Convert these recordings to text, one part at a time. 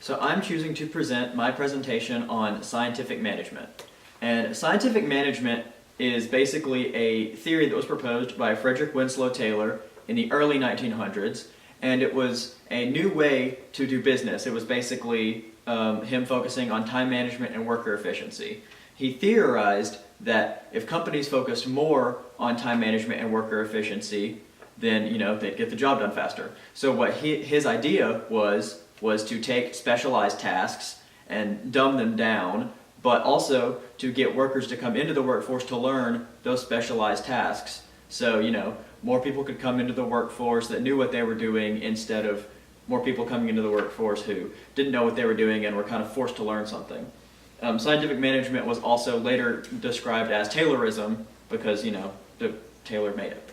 So I'm choosing to present my presentation on scientific management. And scientific management is basically a theory that was proposed by Frederick Winslow Taylor in the early 1900s, and it was a new way to do business. It was basically him focusing on time management and worker efficiency. He theorized that if companies focused more on time management and worker efficiency, then they'd get the job done faster. So what his idea was to take specialized tasks and dumb them down, but also to get workers to come into the workforce to learn those specialized tasks. So, more people could come into the workforce that knew what they were doing instead of more people coming into the workforce who didn't know what they were doing and were kind of forced to learn something. Scientific management was also later described as Taylorism because, Taylor made it.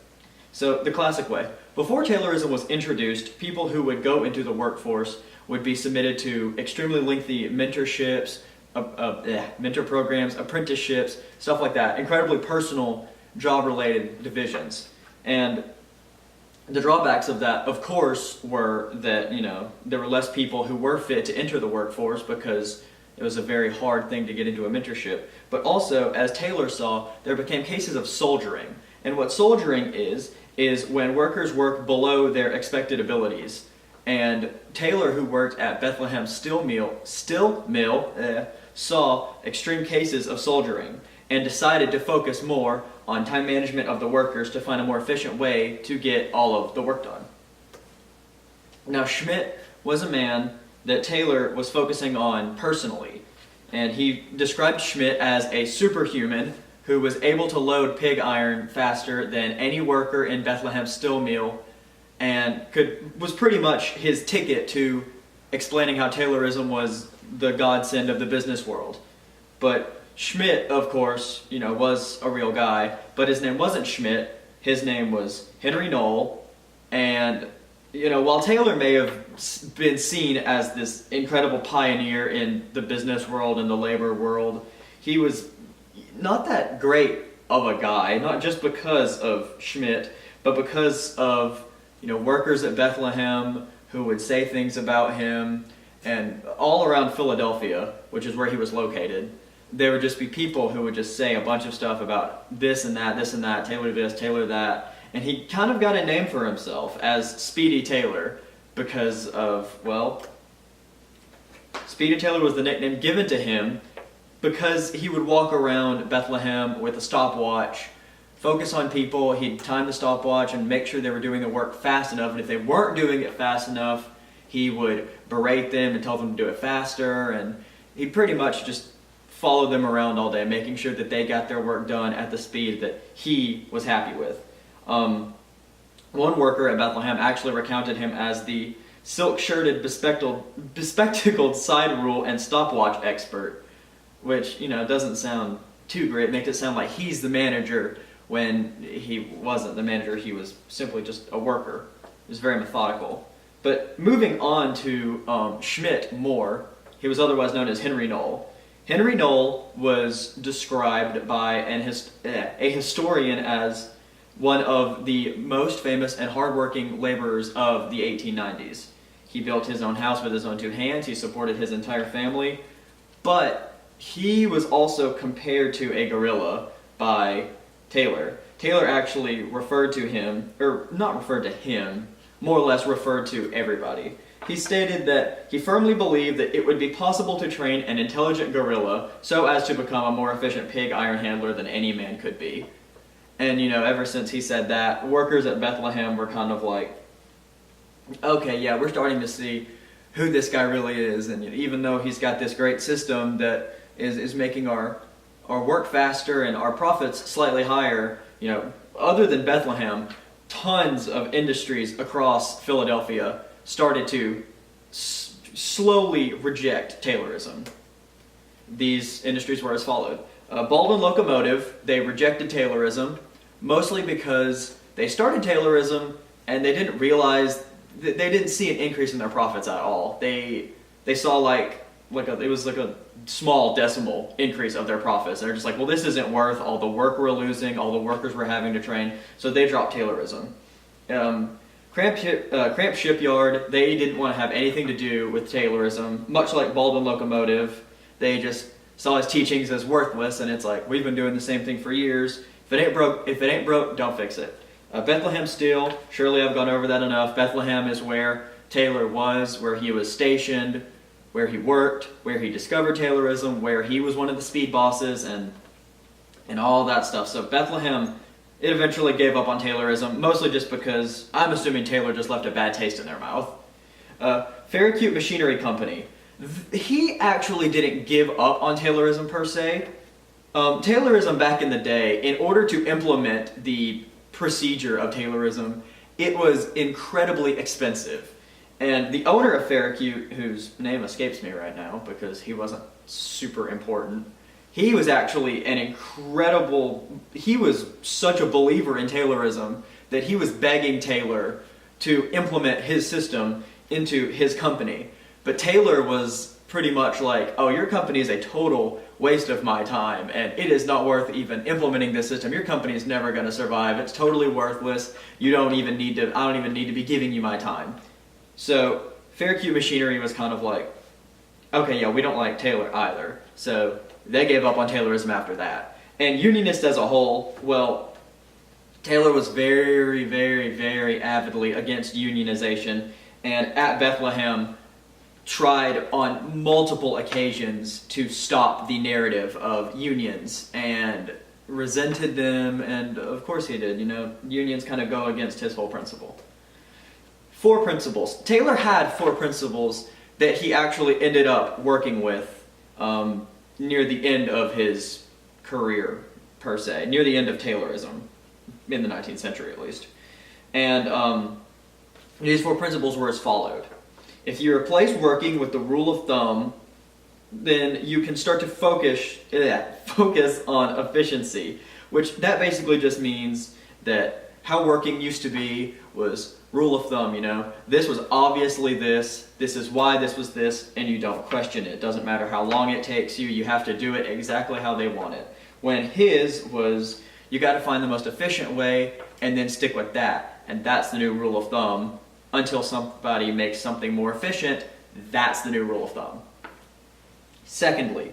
So the classic way. Before Taylorism was introduced, people who would go into the workforce would be submitted to extremely lengthy mentorships, mentor programs, apprenticeships, stuff like that. Incredibly personal, job-related divisions. And the drawbacks of that, of course, were that, there were less people who were fit to enter the workforce because it was a very hard thing to get into a mentorship. But also, as Taylor saw, there became cases of soldiering. And what soldiering is when workers work below their expected abilities. And Taylor, who worked at Bethlehem Steel Mill, saw extreme cases of soldiering and decided to focus more on time management of the workers to find a more efficient way to get all of the work done. Now, Schmidt was a man that Taylor was focusing on personally, and he described Schmidt as a superhuman who was able to load pig iron faster than any worker in Bethlehem Steel Mill, and was pretty much his ticket to explaining how Taylorism was the godsend of the business world. But Schmidt, of course, was a real guy, but his name wasn't Schmidt. His name was Henry Knoll, and while Taylor may have been seen as this incredible pioneer in the business world and the labor world, he was not that great of a guy, not just because of Schmidt, but because of workers at Bethlehem who would say things about him, and all around Philadelphia, which is where he was located, there would just be people who would just say a bunch of stuff about this and that, Taylor this, Taylor that, and he kind of got a name for himself as Speedy Taylor because of, Speedy Taylor was the nickname given to him because he would walk around Bethlehem with a stopwatch, focus on people, he'd time the stopwatch and make sure they were doing the work fast enough, and if they weren't doing it fast enough, he would berate them and tell them to do it faster, and he pretty much just followed them around all day, making sure that they got their work done at the speed that he was happy with. One worker at Bethlehem actually recounted him as the silk-shirted, bespectacled side rule and stopwatch expert, which, doesn't sound too great. It makes it sound like he's the manager when he wasn't the manager. He was simply just a worker. He was very methodical. But moving on to Schmidt more, he was otherwise known as Henry Knoll. Henry Knoll was described by a historian as one of the most famous and hardworking laborers of the 1890s. He built his own house with his own two hands. He supported his entire family. But he was also compared to a gorilla by Taylor. Taylor actually referred to him, or not referred to him, more or less referred to everybody. He stated that he firmly believed that it would be possible to train an intelligent gorilla so as to become a more efficient pig iron handler than any man could be. And, ever since he said that, workers at Bethlehem were kind of like, okay, yeah, we're starting to see who this guy really is. And even though he's got this great system that is making our work faster and our profits slightly higher, other than Bethlehem, tons of industries across Philadelphia started to slowly reject Taylorism. These industries were as followed. Baldwin Locomotive, they rejected Taylorism, mostly because they started Taylorism and they didn't realize that they didn't see an increase in their profits at all. They saw it was like a small decimal increase of their profits. They're just like, well, this isn't worth all the work we're losing, all the workers we're having to train, so they dropped Taylorism. Cramped shipyard, they didn't want to have anything to do with Taylorism. Much like Baldwin Locomotive, they just saw his teachings as worthless, and it's like, we've been doing the same thing for years. If it ain't broke, don't fix it. Bethlehem Steel, surely I've gone over that enough. Bethlehem is where Taylor was, where he was stationed, where he worked, where he discovered Taylorism, where he was one of the speed bosses, and all that stuff. So Bethlehem, it eventually gave up on Taylorism, mostly just because I'm assuming Taylor just left a bad taste in their mouth. Farracute Machinery Company. He actually didn't give up on Taylorism per se. Taylorism back in the day, in order to implement the procedure of Taylorism, it was incredibly expensive. And the owner of Farracute, whose name escapes me right now because he wasn't super important, he was actually he was such a believer in Taylorism that he was begging Taylor to implement his system into his company. But Taylor was pretty much like, oh, your company is a total waste of my time, and it is not worth even implementing this system. Your company is never going to survive. It's totally worthless. I don't even need to be giving you my time. So Farracute Machinery was kind of like, okay, yeah, we don't like Taylor either. So they gave up on Taylorism after that. And Unionists as a whole, well, Taylor was very, very, very avidly against unionization, and at Bethlehem tried on multiple occasions to stop the narrative of unions and resented them, and of course he did. Unions kind of go against his whole principle. 4 principles. Taylor had 4 principles that he actually ended up working with near the end of his career, per se, near the end of Taylorism, in the 19th century at least. And these 4 principles were as followed. If you replace working with the rule of thumb, then you can start to focus on efficiency, which that basically just means that how working used to be was rule of thumb, This was obviously this is why this was this, and you don't question it. It doesn't matter how long it takes you, you have to do it exactly how they want it. When his was, you got to find the most efficient way and then stick with that, and that's the new rule of thumb. Until somebody makes something more efficient, that's the new rule of thumb. Secondly,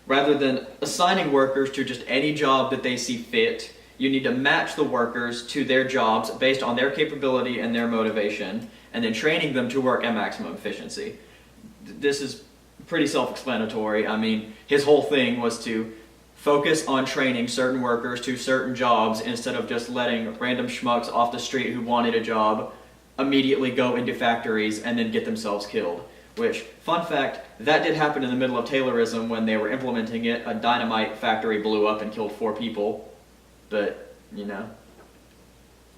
rather than assigning workers to just any job that they see fit, you need to match the workers to their jobs based on their capability and their motivation, and then training them to work at maximum efficiency. This is pretty self-explanatory. I mean, his whole thing was to focus on training certain workers to certain jobs instead of just letting random schmucks off the street who wanted a job immediately go into factories and then get themselves killed. Which, fun fact, that did happen in the middle of Taylorism when they were implementing it. A dynamite factory blew up and killed 4 people. But,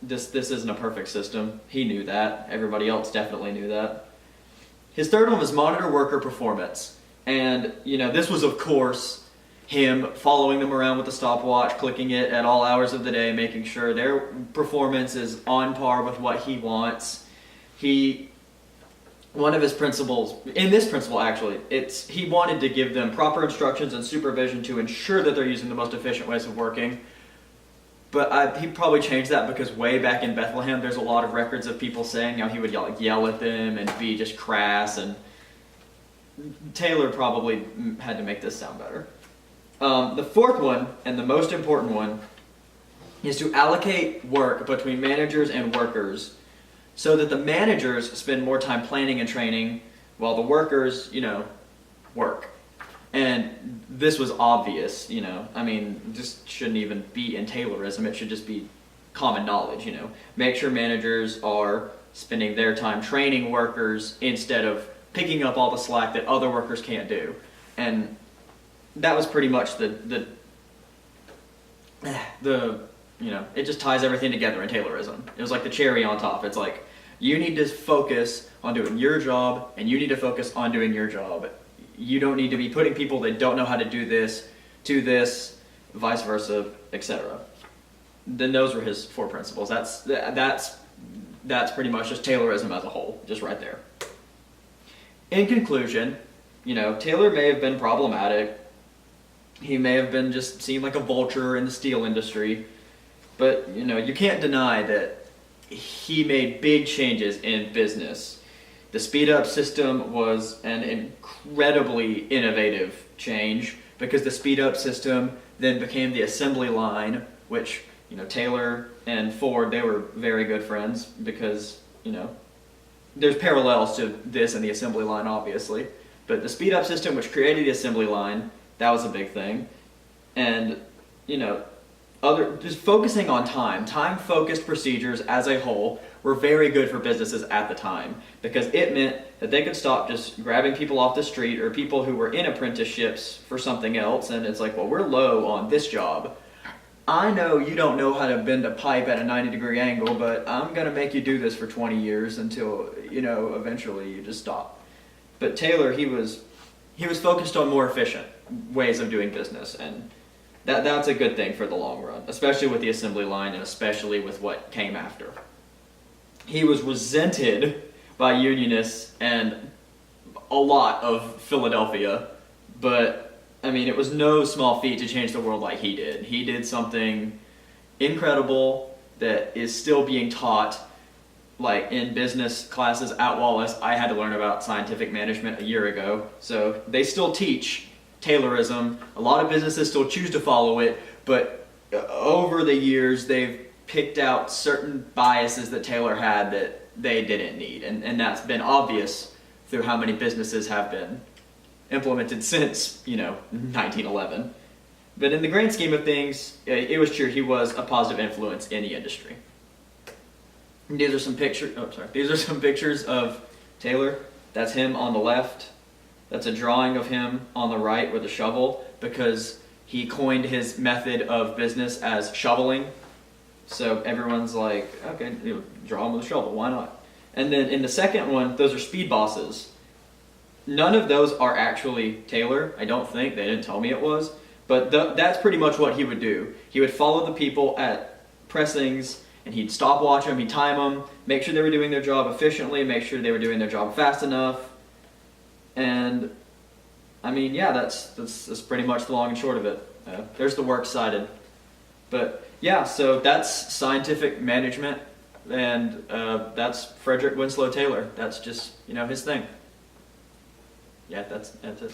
this isn't a perfect system. He knew that. Everybody else definitely knew that. His third one was monitor worker performance. And, this was, of course, him following them around with a stopwatch, clicking it at all hours of the day, making sure their performance is on par with what he wants. One of his principles, in this principle actually, he wanted to give them proper instructions and supervision to ensure that they're using the most efficient ways of working. But he probably changed that because way back in Bethlehem, there's a lot of records of people saying how he would yell at them and be just crass, and Taylor probably had to make this sound better. The 4th one, and the most important one, is to allocate work between managers and workers so that the managers spend more time planning and training while the workers, work. And this was obvious, this shouldn't even be in Taylorism, it should just be common knowledge, Make sure managers are spending their time training workers instead of picking up all the slack that other workers can't do. And that was pretty much it just ties everything together in Taylorism. It was like the cherry on top. It's like, you need to focus on doing your job, and you need to focus on doing your job. You don't need to be putting people that don't know how to do this to this, vice versa, etc. Then those were his 4 principles. That's pretty much just Taylorism as a whole, just right there. In conclusion, Taylor may have been problematic. He may have been seemed like a vulture in the steel industry, but you can't deny that he made big changes in business. The speed up system was an incredibly innovative change, because the speed up system then became the assembly line, which, Taylor and Ford, they were very good friends, because, there's parallels to this and the assembly line, obviously. But the speed up system, which created the assembly line, that was a big thing. And, just focusing on time-focused procedures as a whole were very good for businesses at the time, because it meant that they could stop just grabbing people off the street or people who were in apprenticeships for something else, and it's like, well, we're low on this job. I know you don't know how to bend a pipe at a 90-degree angle, but I'm going to make you do this for 20 years until, eventually you just stop. But Taylor, he was focused on more efficient ways of doing business, and that's a good thing for the long run, especially with the assembly line and especially with what came after. He was resented by unionists and a lot of Philadelphia, but it was no small feat to change the world like he did. He did something incredible that is still being taught, like in business classes at Wallace. I had to learn about scientific management a year ago, so they still teach Taylorism. A lot of businesses still choose to follow it, but over the years they've picked out certain biases that Taylor had that they didn't need, and that's been obvious through how many businesses have been implemented since 1911. But in the grand scheme of things, it was true, he was a positive influence in the industry. These are some pictures of Taylor. That's him on the left. That's a drawing of him on the right with a shovel, because he coined his method of business as shoveling. So everyone's like, okay, draw him with a shovel, why not? And then in the second one, those are speed bosses. None of those are actually Taylor, I don't think. They didn't tell me it was. But that's pretty much what he would do. He would follow the people at pressings, and he'd stopwatch them, he'd time them, make sure they were doing their job efficiently, make sure they were doing their job fast enough. And that's pretty much the long and short of it. There's the works cited. But yeah, so that's scientific management, and that's Frederick Winslow Taylor. That's just his thing. Yeah, that's it.